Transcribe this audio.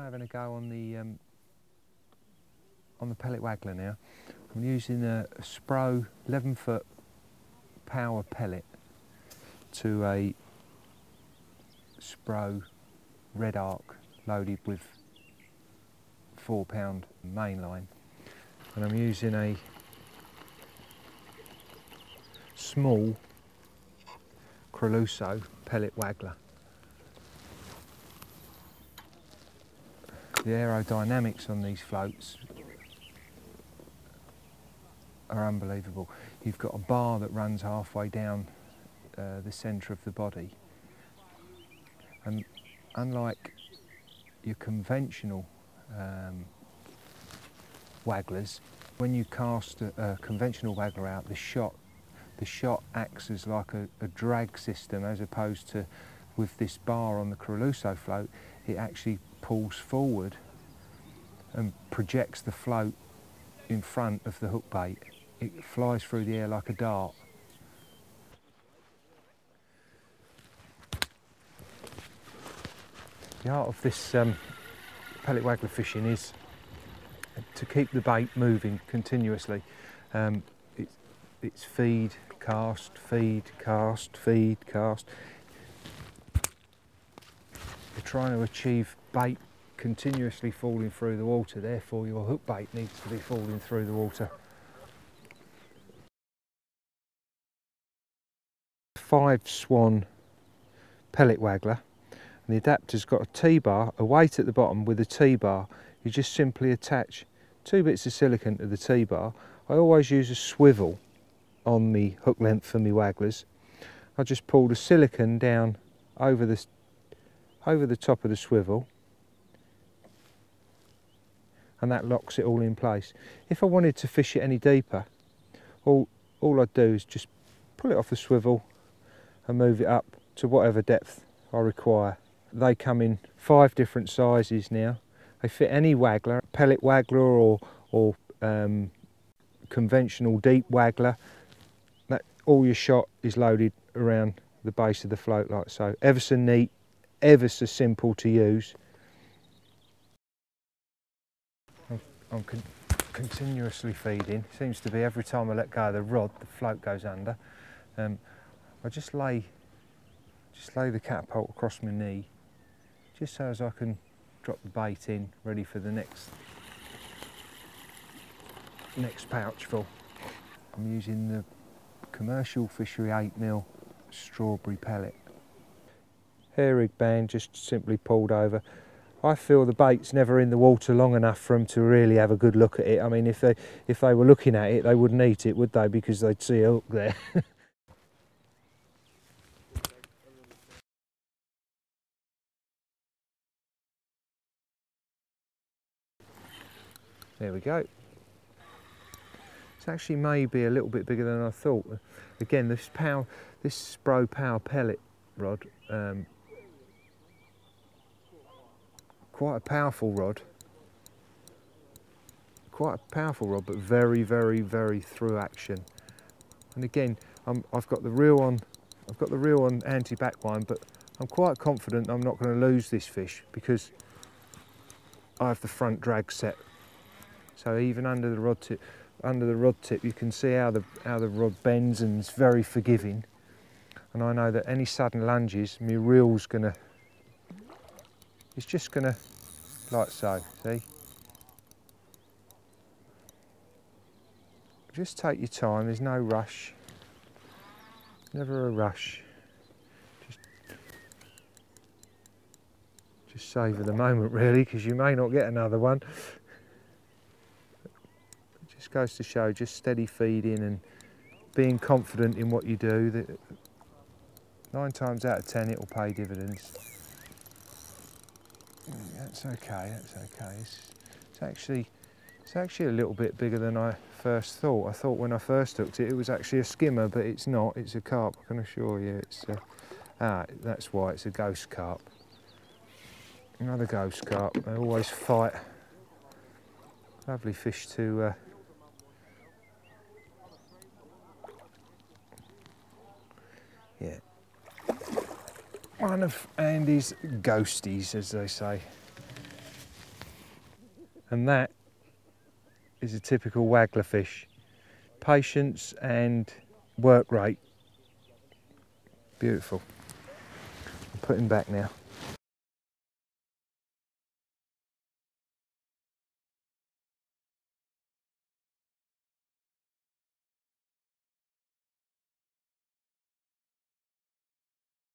having a go on the Pellet Waggler now. I'm using a Spro 11-foot power pellet to a Spro Red Arc loaded with 4-pound mainline, and I'm using a small Creluso Pellet Waggler. The aerodynamics on these floats are unbelievable. You've got a bar that runs halfway down the centre of the body, and unlike your conventional wagglers, when you cast a conventional waggler out, the shot acts as like a drag system, as opposed to with this bar on the Creluso float, it actually pulls forward and projects the float in front of the hook bait. It flies through the air like a dart. The art of this pellet waggler fishing is to keep the bait moving continuously. It's feed, cast, feed, cast, feed, cast. You're trying to achieve bait continuously falling through the water, therefore your hook bait needs to be falling through the water. 5-swan pellet waggler, and the adapter's got a T-bar, a weight at the bottom with a T-bar. You just simply attach 2 bits of silicone to the T-bar. I always use a swivel on the hook length for my wagglers. I just pull the silicone down over the top of the swivel, and that locks it all in place. If I wanted to fish it any deeper, all I'd do is just pull it off the swivel and move it up to whatever depth I require. They come in 5 different sizes now. They fit any waggler, pellet waggler or conventional deep waggler. That all your shot is loaded around the base of the float like so. Ever so neat, ever so simple to use. I'm continuously feeding. Seems to be every time I let go of the rod, the float goes under. I just lay the catapult across my knee, just so as I can drop the bait in, ready for the next pouch full. I'm using the commercial fishery 8mm strawberry pellet. Hair rig band just simply pulled over. I feel the bait's never in the water long enough for them to really have a good look at it. I mean, if they were looking at it, they wouldn't eat it, would they? Because they'd see a hook there. There we go. It's actually maybe a little bit bigger than I thought. Again, this Spro Power pellet rod, quite a powerful rod. Quite a powerful rod, but very, very, very through action. And again, I've got the reel on anti-back wind, but I'm quite confident I'm not going to lose this fish because I have the front drag set. So even under the rod tip, you can see how the rod bends, and it's very forgiving. And I know that any sudden lunges, my reel's it's just gonna, like so. See? Just take your time. There's no rush. Never a rush. Just savour the moment, really, because you may not get another one. Just goes to show, just steady feeding and being confident in what you do, that 9 times out of 10 it will pay dividends. That's okay, that's okay. It's actually a little bit bigger than I first thought. I thought when I first hooked it, it was actually a skimmer, but it's not, it's a carp, I can assure you. It's that's why it's a ghost carp. Another ghost carp, they always fight. Lovely fish to yeah, one of Andy's ghosties, as they say. And that is a typical waggler fish. Patience and work rate. Beautiful. I'll put him back now.